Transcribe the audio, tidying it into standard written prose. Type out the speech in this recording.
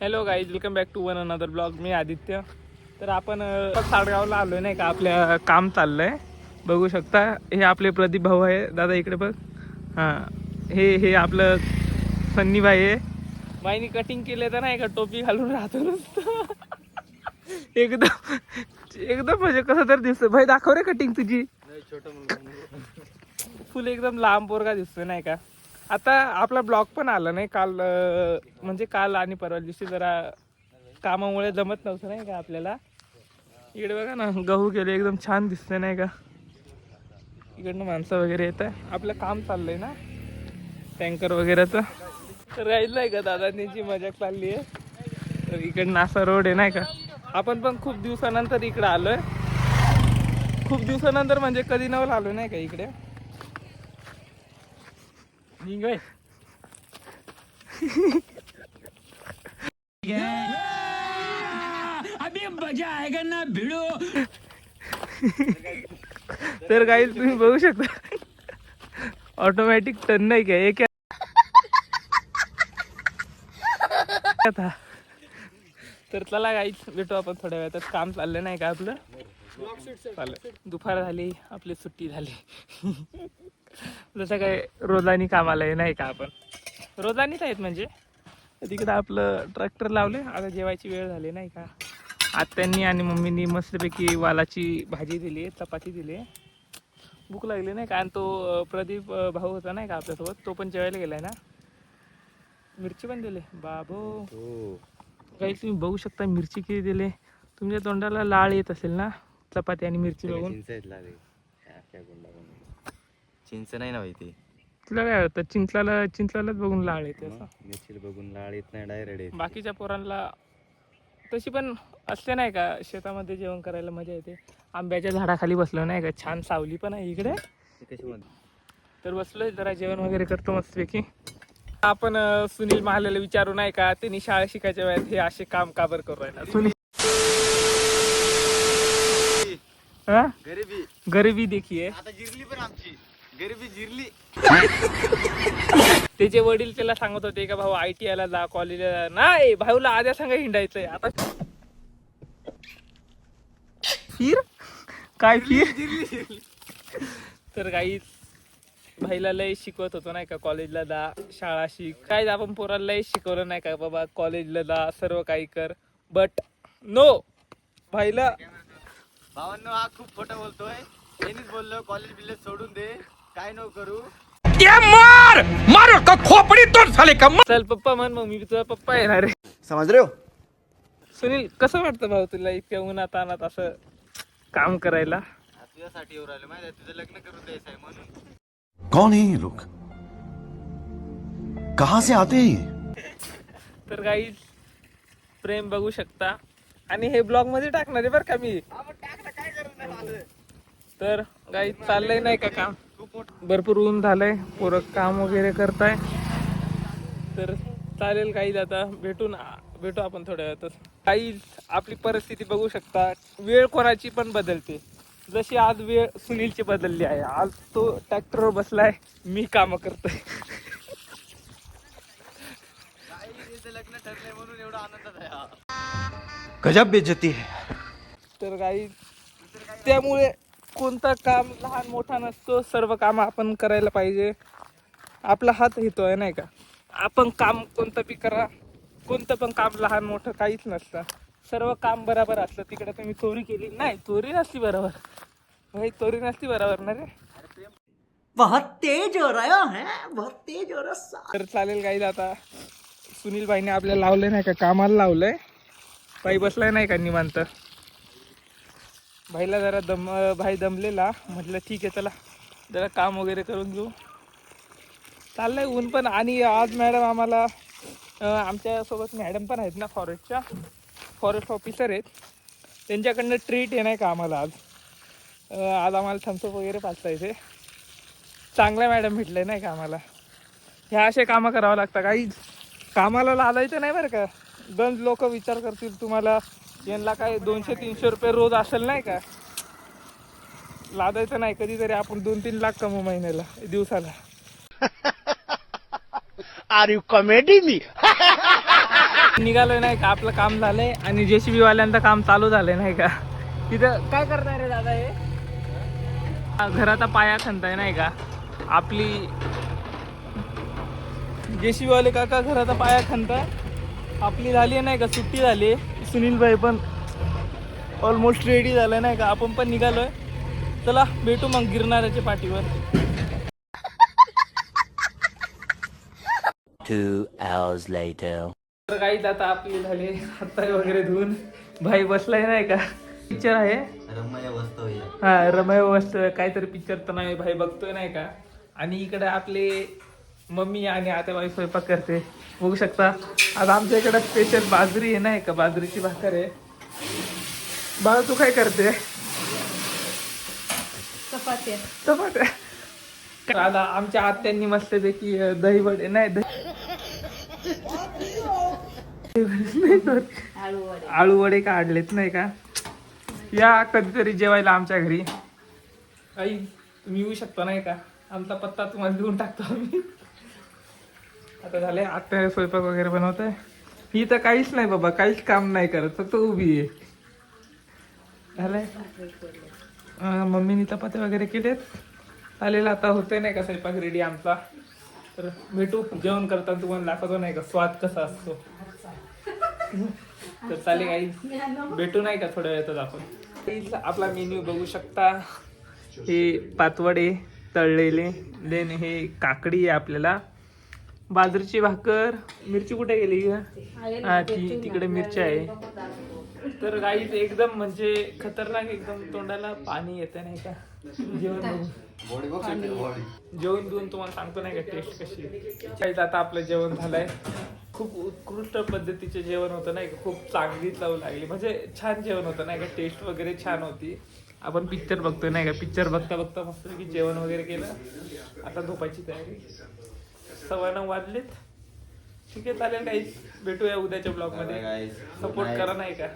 Hello guys, welcome back to one another blog. मी आदित्य. तर आपण साडगावला आलो नाही का, आपल्या काम चाललंय. बघू शकता, हे आपले प्रदीप भाऊ आहे. दादा इकडे बघ. हां, हे आपलं सन्नी भाई आहे. बाईनी कटिंग केले तर नाही का, टोपी घालून राहतो नुसतं. एकदम एकदम म्हणजे कसं तर दिसतं. भाई दाखव रे कटिंग तुझी. फुल एकदम लांब पोरगा दिसतोय नाही का. आता आपला ब्लॉग पण आला नाही काल, म्हणजे काल आणि परवा दिवशी जरा कामामुळे जमत नव्हतं नाही का आपल्याला. इकडे बघा ना, गहू गेले एकदम छान दिसतंय नाही का. इकडनं माणसं वगैरे येत आहे. आपलं काम चाललंय ना टँकर वगैरेचं. तर राहिलंय का दादांची मजाक चालली आहे. तर इकडनं असा रोड आहे नाही का. आपण पण खूप दिवसानंतर इकडे आलोय. खूप दिवसानंतर म्हणजे कधी नव्हतं आलो नाही का इकडे. अभी मजा आएगा ना भिड़ो. तर काही तुम्ही बघू शकता, ऑटोमॅटिक टर्न नाही का एक था. तर चला गाईच, भेटू आपण थोड्या वेळात. काम चाललं नाही का आपलं. चालेल, दुपार झाली, आपली सुट्टी झाली. जसं काय रोजानी कामाला आहे नाही का. आपण रोजानीच आहेत म्हणजे. तिकडं आपलं ट्रॅक्टर लावले. आता जेवायची वेळ झाली नाही का. आत्यांनी आणि मम्मीनी मस्तपैकी वालाची भाजी दिली, चपाती दिली. भूक लागली नाही का. आणि तो प्रदीप भाऊ होता नाही का आपल्यासोबत, तो पण जेवायला गेलाय ना. मिरची पण दिले बाबो. काही तुम्ही बघू शकता मिरची किती दिले. तुमच्या तोंडाला लाळ येत असेल ना चपाती आणि मिरची बघून. चिंच नाही ना माहिती. तुला काय वाटतं, चिंचलाच बघून लाळ येते असं. मिरचीला बघून लाळ येत नाही, डायरेक्ट. बाकीच्या पोरांना तशी पण असते नाही का, शेतामध्ये जेवण करायला मजा येते. आंब्याच्या झाडाखाली बसलो नाही का, छान सावली पण आहे इकडे. तर बसलोय जरा, जेवण वगैरे करतो मस्तपैकी. आपण सुनील महालेला विचारू नाही का, त्यांनी शाळा शिकायच्या वेळेत हे असे काम का बरं करू राहिला. सुनील गरिबी देखीये. आता जिरली पण आमची गरिबी जिरली. त्याचे वडील त्याला सांगत होते का, भाऊ ITI ला जा, कॉलेजला जा. नाही, भाऊला आद्या संग हिंडायचंय आता. फिर काय फिर. तर काही भाईला लय शिकवत होतो नाही का, कॉलेजला जा, शाळा शिक. काय आपण पोराला लय शिकवलं नाही का, बाबा कॉलेजला जा, सर्व काही कर. बट नो, भाईला भावांनो हा खूप खोटं बोलतोय. त्यांनीच बोललो कॉलेज बिलेज सोडून दे, काय नको करू. मारो का खोपड़ी तोड़ साले का. चल पप्पा म्हण, मग मी तुझा पप्पा येणार आहे. समज रे हो. सुनील, कसं वाटतं भाऊ तुला इतक्या उन्हात आणत असं काम करायला. तुझ्यासाठी येऊ राहिलो माहिती, तुझं लग्न करून द्यायचं आहे म्हणून. कौन है ये लोग, कहां से आते हैं? तर काही प्रेम बघू शकता. आणि हे ब्लॉग मध्ये टाकणार आहे बरं का मी. तर काही चाललंय नाही का काम. भरपूर ऊन झालंय, पोरं काम वगैरे करताय. तर चालेल काही, आता भेटू आपण थोड्या वेळातच. काही आपली परिस्थिती बघू शकता, वेळ कोणाची पण बदलते. जशी आज वेळ सुनीलची बदलली आहे. आज तो ट्रॅक्टरवर बसलाय, मी काम करतोय. लग्न ठरलंय म्हणून एवढा आनंदात आहे. गजब बेइज्जती है. तर काही त्यामुळे कोणतं काम लहान मोठा नसतो, सर्व काम आपण करायला पाहिजे. आपला हात येतोय नाही का. आपण काम कोणतं बी करा, कोणतं पण काम लहान मोठं काहीच नसतं. सर्व काम बरोबर असतं. तिकडे तुम्ही चोरी केली नाही, चोरी नसती बरोबर भाई, चोरी नसती बरोबर ना रे. बहुत तेज हो रहा है, बहुत तेज हो रहा. तर चालेल काही, आता सुनील भाईने आपल्याला लावलंय नाही का, कामाला लावलंय. भाई बसलाय नाही का निवांत. भाईला जरा भाई दमलेला, म्हटलं ठीक आहे चला जरा काम वगैरे करून घेऊ. चाललंय ऊन पण. आणि आज मॅडम आम्हाला, आमच्यासोबत मॅडम पण आहेत ना, फॉरेस्ट ऑफिसर आहेत. त्यांच्याकडनं ट्रीट आहे नाही का आम्हाला. आज आम्हाला थम्सअप वगैरे पाचता इथे. चांगल्या मॅडम भेटले नाही का आम्हाला. ह्या असे कामं करावं लागतं. काही कामाला लादायचं नाही बरं का. गंज लोक विचार करतील तुम्हाला, यांना काय 200-300 रुपये रोज असेल नाही का. लादायचं नाही. कधीतरी आपण 2-3 लाख कमवू महिन्याला, दिवसाला. Are you comedy me. निघालोय नाही का, आपलं काम झालंय आणि JCB वाल्यांचं काम चालू झालंय नाही का. तिथं काय करताय रे दादा हे? घराचा पाया खणताय नाही का. आपली JCB वाले काका घराचा पाया खणताय. आपली झाली नाही का, सुट्टी झाली. सुनील भाई पण ऑलमोस्ट रेडी झालं नाही का. आपण पण निघालोय. चला भेटू मग गिरनाऱ्याच्या पाठीवर. 2 hours later. तर काही आता आपली झाले हातपाय वगैरे धुवून भाई बसलाय नाही का. पिक्चर आहे हा रमय वस्त काहीतरी पिक्चर तर नाही भाई बघतोय नाही का. आणि इकडे आपले मम्मी आणि आत्याबाई स्वयंपाक करते बघू शकता. आज आमच्या इकडे स्पेशल बाजरी आहे नाही का, बाजरीची भाकर आहे. बाळा तू काय करते? चपात्या. आता आमच्या आत्यांनी मस्तपैकी दही वडे नाही आळू वडे काढलेत नाही का. या कधीतरी जेवायला आमच्या घरी. आई तुम्ही येऊ शकता नाही का. आमचा पत्ता तुम्हाला देऊन टाकतो आम्ही. आता झाले आत्या स्वयंपाक वगैरे बनवत आहे. ही तर काहीच नाही बाबा, काहीच काम नाही करत, फक्त उभी आहे. झालंय मम्मीनी चपात्या वगैरे केलेत. चालेल आता होतंय नाही का स्वयंपाक रेडी आमचा. तर भेटू जेवण करताना, तुम्हाला दाखवतो नाही का स्वाद कसा असतो. तर चालेल काही भेटू नाही का थोड्या वेळातच आपण. आपला मेन्यू बघू शकता. हे पातवडे तळलेले, देन हे काकडी आहे आपल्याला, बाजरीची भाकर. मिरची कुठे गेली का? हा ती तिकडे मिरची आहे. तर गाईज एकदम म्हणजे खतरनाक, एकदम तोंडाला पाणी येतं नाही का जेवण जेवण देऊन. तुम्हाला सांगतो नाही का टेस्ट कशी. काहीच आता आपलं जेवण झालंय. खूप उत्कृष्ट पद्धतीचे जेवण होतं नाही का. खूप चांगली चव लागली, म्हणजे छान जेवण होतं नाही का. टेस्ट वगैरे छान होती. आपण पिक्चर बघतोय नाही का. पिक्चर बघता बघता मस्त की जेवण वगैरे केलं. आता झोपायची तयारी. 9:15 वाजलेत. ठीक आहे चालेल काहीच भेटूया उद्याच्या ब्लॉग मध्ये. सपोर्ट करा नाही का.